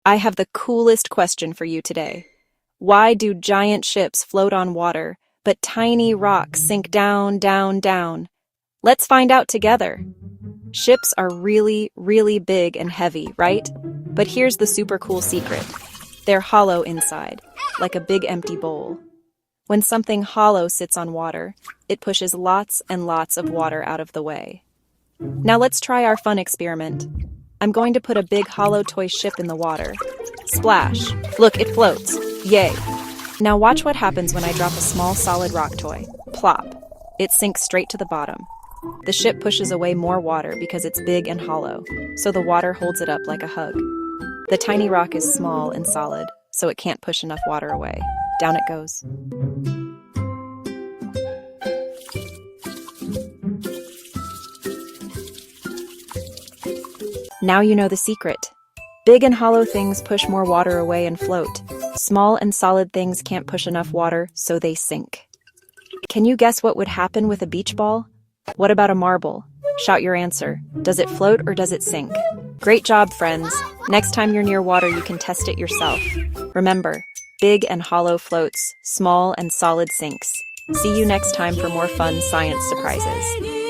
I have the coolest question for you today. Why do giant ships float on water, but tiny rocks sink down, down, down? Let's find out together. Ships are really, really big and heavy, right? But here's the super cool secret. They're hollow inside, like a big empty bowl. When something hollow sits on water, it pushes lots and lots of water out of the way. Now let's try our fun experiment. I'm going to put a big hollow toy ship in the water. Splash! Look, it floats. Yay! Now watch what happens when I drop a small solid rock toy. Plop! It sinks straight to the bottom. The ship pushes away more water because it's big and hollow, so the water holds it up like a hug. The tiny rock is small and solid, so it can't push enough water away. Down it goes. Now you know the secret. Big and hollow things push more water away and float. Small and solid things can't push enough water, so they sink. Can you guess what would happen with a beach ball? What about a marble? Shout your answer. Does it float or does it sink? Great job, friends. Next time you're near water, you can test it yourself. Remember, big and hollow floats, small and solid sinks. See you next time for more fun science surprises.